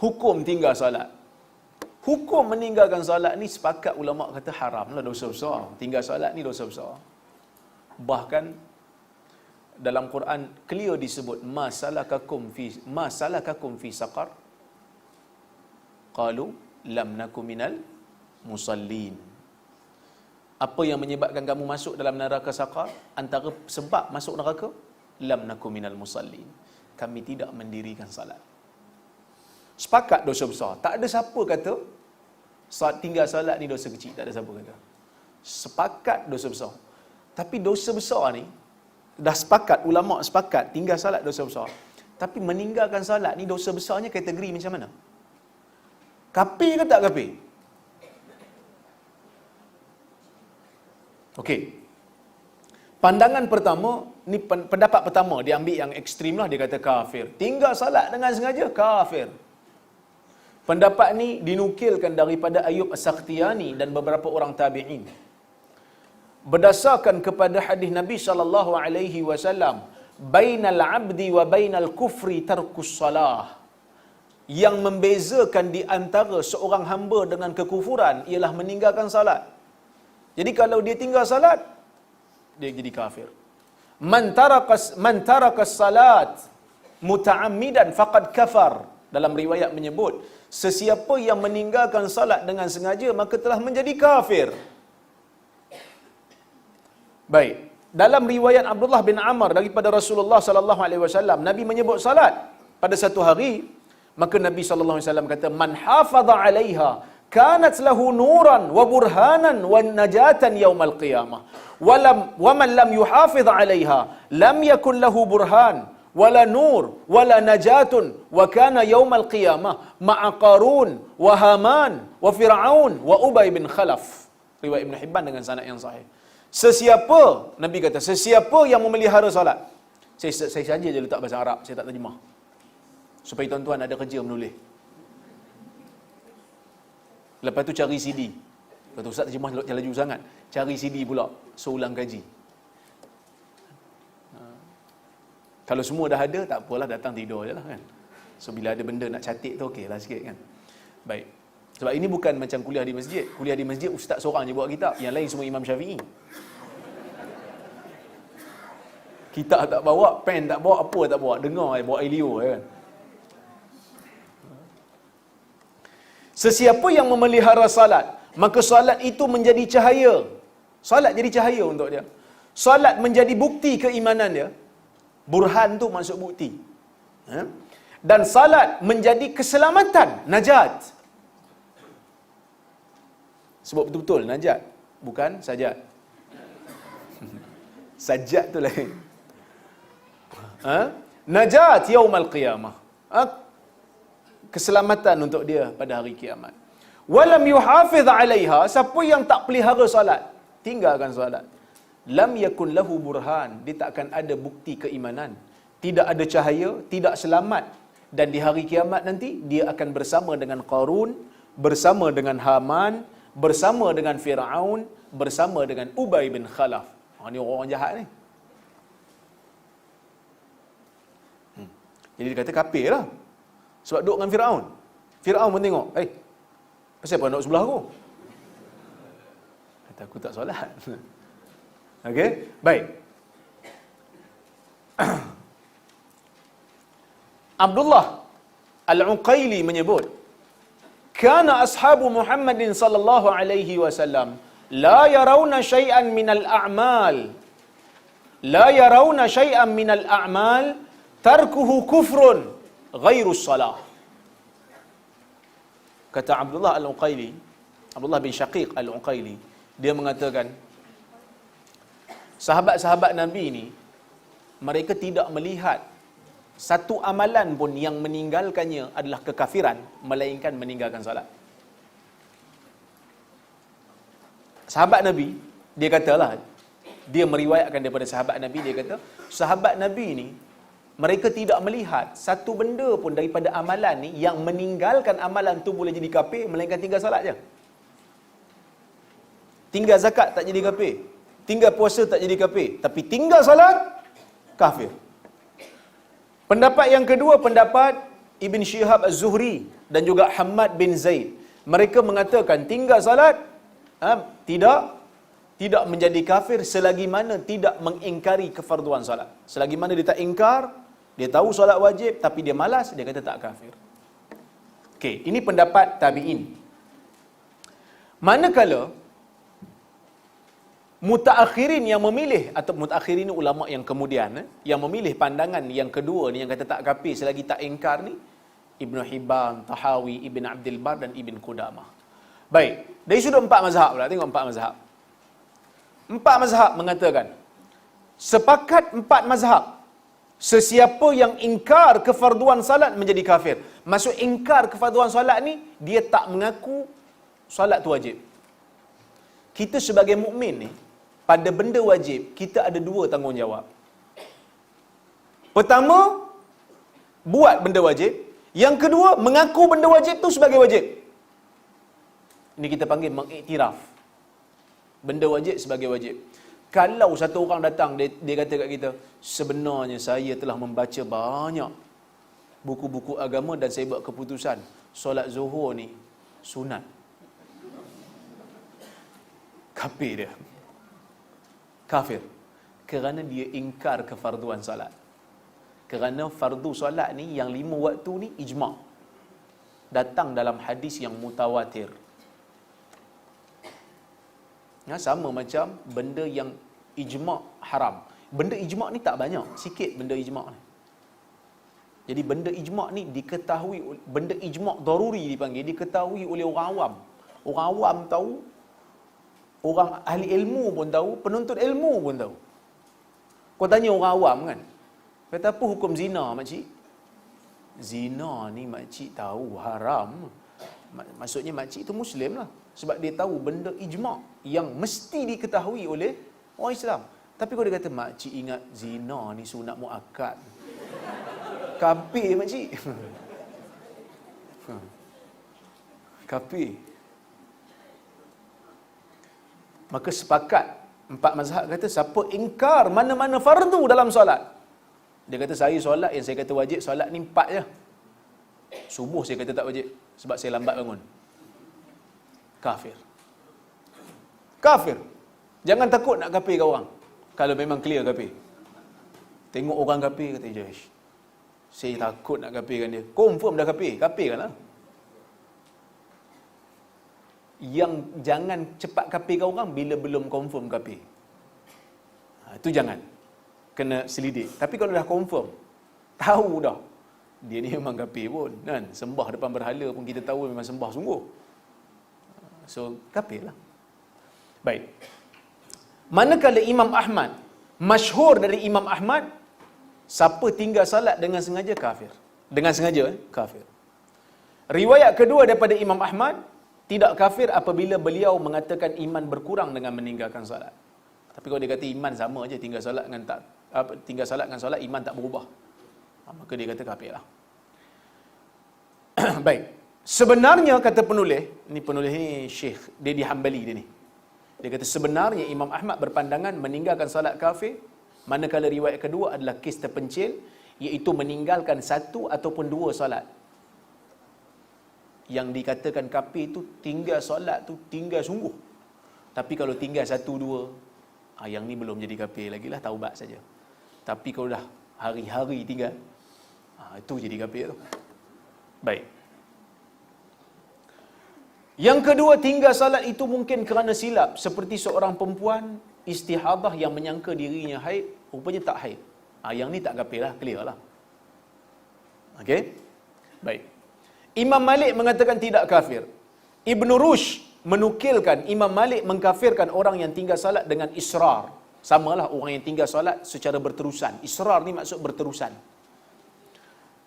hukum tinggal solat. Hukum meninggalkan solat ni sepakat ulama kata haram lah, dosa besar. Tinggal solat ni dosa besar. Bahkan dalam Quran clear disebut ma salakakum fi saqar qalu lam nakum minal musallin. Apa yang menyebabkan kamu masuk dalam neraka saqar? Antara sebab masuk neraka, lam nakum minal musallin, kami tidak mendirikan salat. Sepakat dosa besar. Tak ada siapa kata tinggal salat ni dosa kecil, tak ada siapa kata. Sepakat dosa besar. Tapi dosa besar ni dah sepakat, ulama sepakat tinggal salat dosa besar. Tapi meninggalkan salat ni dosa besarnya kategori macam mana? Kafir ke tak kafir? Okey. Pandangan pertama, ni pendapat pertama, dia ambil yang ekstrim lah, dia kata kafir. Tinggal salat dengan sengaja, kafir. Pendapat ni dinukilkan daripada Ayub As-Sakhtiyani dan beberapa orang tabi'in. Berdasarkan kepada hadis Nabi sallallahu alaihi wasallam, bainal abdi wa bainal kufri tarkus salah. Yang membezakan di antara seorang hamba dengan kekufuran ialah meninggalkan salat. Jadi kalau dia tinggal salat, dia jadi kafir. Man tarakas salat muta'ammidan faqad kafar. Dalam riwayat menyebut, sesiapa yang meninggalkan salat dengan sengaja maka telah menjadi kafir. Baik, dalam riwayat Abdullah bin Amr daripada Rasulullah sallallahu alaihi wasallam, Nabi menyebut salat pada satu hari, maka Nabi sallallahu alaihi wasallam kata, man hafaza 'alaiha kanat lahu nuran wa burhanan wa najatan yaumal qiyamah. Wa man lam yuhafiz 'alaiha lam yakun lahu burhan wala nur wala najatun wa kana yaumal qiyamah ma'a Qarun wa Haman wa Fir'aun wa Ubay bin Khalaf. Riwayat Ibn Hibban dengan sanad yang sahih. Sesiapa, Nabi kata, sesiapa yang memelihara solat. Saya saja je letak bahasa Arab, saya tak terjemah. Supaya tuan-tuan ada kerja menulis. Lepas tu cari CD. Kata ustaz terjemah laju sangat. Cari CD pula, seulang kaji. Kalau semua dah ada, tak apalah, datang tidur je lah kan. So bila ada benda nak catik tu okey lah sikit kan. Baik. Sebab ini bukan macam kuliah di masjid. Kuliah di masjid ustaz seorang je bawa kitab, yang lain semua Imam Syafi'i. Kitab tak bawa, pen tak bawa, apa tak bawa, dengar bawa Elio kan. Sesiapa yang memelihara salat, maka salat itu menjadi cahaya. Salat jadi cahaya untuk dia. Salat menjadi bukti keimanan dia. Burhan tu maksud bukti. Dan salat menjadi keselamatan, najat. Sebab betul-betul najat, bukan sajat. Sajat tu lain. Najat yaumal qiyamah. Keselamatan untuk dia pada hari kiamat. Walam yuhafiz 'alaiha, siapa yang tak pelihara solat, tinggalkan solat, lam yakun lahu burhan, dia tak akan ada bukti keimanan, tidak ada cahaya, tidak selamat, dan di hari kiamat nanti dia akan bersama dengan Qarun, bersama dengan Haman, bersama dengan Fir'aun, bersama dengan Ubay bin Khalaf. Ni orang jahat ni. Jadi dia kata kafir lah. Sebab duduk dengan Fir'aun. Fir'aun pun tengok, pasal apa nak sebelah aku? Kata aku tak solat. Okey, baik. Abdullah Al-Uqaili menyebut, kana ashabu Muhammadin sallallahu alaihi wasallam la yarawna shay'an minal a'mal. La yarawna shay'an minal a'mal tarkuhu kufrun ghairu salah. Kata Abdullah Al-Uqaili, Abdullah bin Syaqiq Al-Uqaili, dia mengatakan sahabat-sahabat Nabi ni, mereka tidak melihat satu amalan pun yang meninggalkannya adalah kekafiran, melainkan meninggalkan salat. Sahabat Nabi, dia katalah, dia meriwayatkan daripada sahabat Nabi, dia kata, sahabat Nabi ni, mereka tidak melihat satu benda pun daripada amalan ni yang meninggalkan amalan tu boleh jadi kafir, melainkan tinggal salat je. Tinggal zakat tak jadi kafir, tinggal puasa tak jadi kafir, tapi tinggal salat, kafir. Pendapat yang kedua, pendapat Ibn Shihab Az-Zuhri dan juga Hammad bin Zaid. Mereka mengatakan tinggal salat tidak menjadi kafir selagi mana tidak mengingkari kefarduan salat. Selagi mana dia tak ingkar, dia tahu solat wajib tapi dia malas, dia kata tak kafir. Okey, ini pendapat tabi'in. Manakala mutaakhirin yang memilih, atau mutaakhirin ni ulama yang kemudian yang memilih pandangan yang kedua ni, yang kata tak kafir selagi tak ingkar ni, Ibn Hibban, Tahawi, Ibn Abdul Bar dan Ibn Qudamah. Baik, dari sudut empat mazhab pula, tengok empat mazhab. Empat mazhab mengatakan, sepakat empat mazhab, sesiapa yang ingkar kefarduan salat menjadi kafir. Maksud ingkar kefarduan salat ni, dia tak mengaku salat tu wajib. Kita sebagai mukmin ni, pada benda wajib, kita ada dua tanggungjawab. Pertama, buat benda wajib. Yang kedua, mengaku benda wajib tu sebagai wajib. Ini kita panggil mengiktiraf benda wajib sebagai wajib. Kalau satu orang datang, dia kata kat kita, sebenarnya saya telah membaca banyak buku-buku agama dan saya buat keputusan solat zuhur ni sunat. Kafir dia. Kafir. Kerana dia ingkar kefarduan salat. Kerana fardu solat ni, yang 5 waktu ni ijma'. Datang dalam hadis yang mutawatir. Sama macam benda yang ijma' haram. Benda ijma' ni tak banyak, sikit benda ijma' ni. Jadi benda ijma' ni diketahui, benda ijma' daruri dipanggil, diketahui oleh orang awam. Orang awam tahu, orang ahli ilmu pun tahu, penuntut ilmu pun tahu. Kau tanya orang awam kan, kata apa hukum zina makcik? Zina ni makcik tahu haram. Maksudnya makcik tu Muslim lah. Sebab dia tahu benda ijma' yang mesti diketahui oleh orang Islam. Tapi kalau dia kata, makcik ingat zina ni sunat muakkad. Kafir makcik. Kafir. Maka sepakat empat mazhab kata, siapa ingkar mana-mana fardu dalam solat, dia kata saya solat yang saya kata wajib, solat ni 4 je. Subuh saya kata tak wajib sebab saya lambat bangun. Kafir. Kafir. Jangan takut nak kafirkan orang. Kalau memang clear kafir. Tengok orang kafir, kata Jaish, saya takut nak kafirkan dia. Confirm dah kafir, kafirkanlah. Yang jangan cepat kafirkan orang bila belum confirm kafir. Itu jangan. Kena selidik. Tapi kalau dah confirm, tahu dah dia ni memang kafir pun kan, sembah depan berhala pun kita tahu memang sembah sungguh, so kafir lah. Baik, manakala Imam Ahmad, masyhur dari Imam Ahmad, siapa tinggal salat dengan sengaja kafir. Dengan sengaja kafir. Riwayat kedua daripada Imam Ahmad, tidak kafir apabila beliau mengatakan iman berkurang dengan meninggalkan salat. Tapi kalau dia kata iman sama aja, tinggal salat dengan tak tinggal salat dengan solat, iman tak berubah, maka dia kata kafir lah. Baik, sebenarnya kata penulis ni Syekh Dedi Hambali dia ni. Dia kata sebenarnya Imam Ahmad berpandangan meninggalkan salat kafir, manakala riwayat kedua adalah kes terpencil, iaitu meninggalkan 1 ataupun 2 solat. Yang dikatakan kafir tu tinggal solat tu tinggal sungguh. Tapi kalau tinggal 1, 2, yang ni belum jadi kafir lagi lah, taubat saja. Tapi kalau dah hari-hari tinggal, itu jadi kafir tu. Baik. Yang kedua, tinggal salat itu mungkin kerana silap, seperti seorang perempuan istihadah yang menyangka dirinya haid, rupanya tak haid. Yang ni tak kafir lah, clear lah. Okey? Baik. Imam Malik mengatakan tidak kafir. Ibn Rushd menukilkan Imam Malik mengkafirkan orang yang tinggal salat dengan israr. Samalah orang yang tinggal salat secara berterusan. Israr ni maksud berterusan.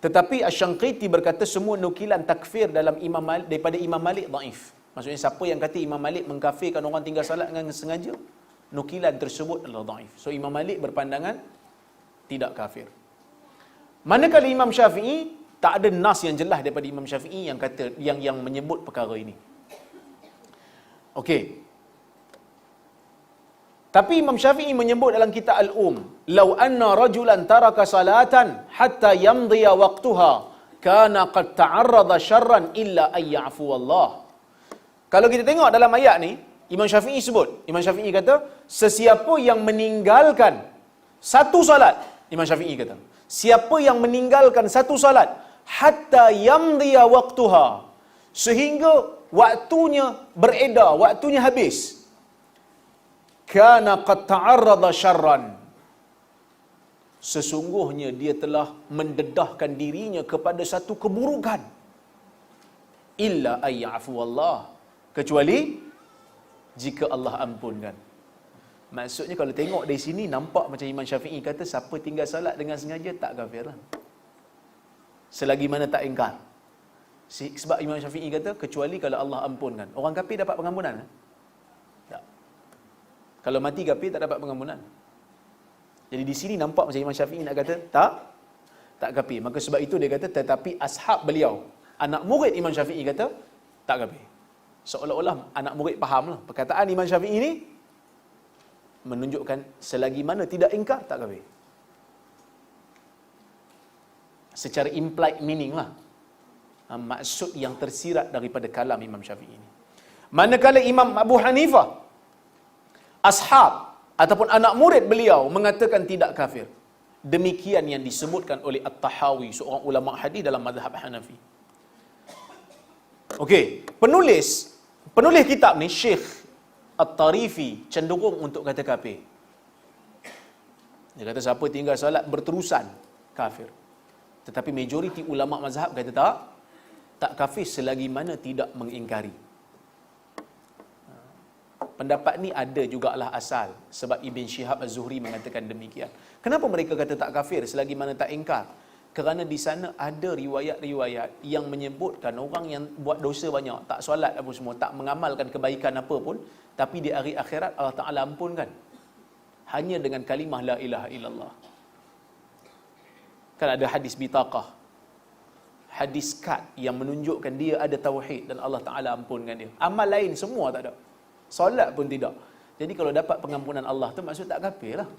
Tetapi Asy-Syanqiti berkata semua nukilan takfir dalam Imam Malik, daripada Imam Malik dhaif. Maksudnya siapa yang kata Imam Malik mengkafirkan orang tinggal salat dengan sengaja, nukilan tersebut adalah dhaif. So Imam Malik berpandangan tidak kafir. Manakala Imam Syafi'i, tak ada nas yang jelas daripada Imam Syafi'i yang kata yang menyebut perkara ini. Okey. Tapi Imam Syafi'i menyebut dalam kitab Al-Um, "Lau anna rajulan taraka salatan hatta yamdiya waqtuha kana qad ta'arrada syarran illa ay ya'fu Allah. Kalau kita tengok dalam ayat ni, Imam Syafi'i sebut, Imam Syafi'i kata, sesiapa yang meninggalkan satu salat, Imam Syafi'i kata, siapa yang meninggalkan satu salat hatta yamdiya waqtuha, sehingga waktunya beredar, waktunya habis, kana qad ta'arrada syarran, sesungguhnya dia telah mendedahkan dirinya kepada satu keburukan, illa ay ya'fu Allah, kecuali jika Allah ampunkan. Maksudnya kalau tengok dari sini nampak macam Imam Syafi'i kata siapa tinggal salat dengan sengaja tak kafir lah, selagi mana tak ingkar. Sebab Imam Syafi'i kata kecuali kalau Allah ampunkan. Orang kafir dapat pengampunan? Tak. Kalau mati kafir tak dapat pengampunan. Jadi di sini nampak macam Imam Syafi'i nak kata tak kafir. Maka sebab itu dia kata tetapi ashab beliau, anak murid Imam Syafi'i kata tak kafir. Seolah-olah anak murid fahamlah perkataan Imam Syafi'i ini menunjukkan selagi mana tidak ingkar tak kafir. Secara implied meaning lah, maksud yang tersirat daripada kalam Imam Syafi'i ini. Manakala Imam Abu Hanifah, ashab ataupun anak murid beliau mengatakan tidak kafir. Demikian yang disebutkan oleh At-Tahawi, seorang ulama hadis dalam mazhab Hanafi. Okey, penulis kitab ni Syekh At-Tarifi cenderung untuk kata kafir. Dia kata siapa tinggal solat berterusan kafir. Tetapi majoriti ulama mazhab kata tak kafir selagi mana tidak mengingkari. Pendapat ni ada jugalah asal sebab Ibn Shihab Az-Zuhri mengatakan demikian. Kenapa mereka kata tak kafir selagi mana tak ingkar? Kerana di sana ada riwayat-riwayat yang menyebutkan orang yang buat dosa banyak, tak solat apa semua, tak mengamalkan kebaikan apa pun, tapi di hari akhirat Allah Ta'ala ampunkan hanya dengan kalimah la ilaha illallah. Kan ada hadis bitaqah, hadis kad yang menunjukkan dia ada tauhid dan Allah Ta'ala ampunkan dia. Amal lain semua tak ada, solat pun tidak. Jadi kalau dapat pengampunan Allah tu maksud tak kafir lah.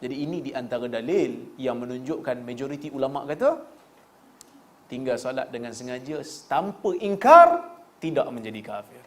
Jadi ini di antara dalil yang menunjukkan majoriti ulama kata tinggal solat dengan sengaja tanpa ingkar tidak menjadi kafir.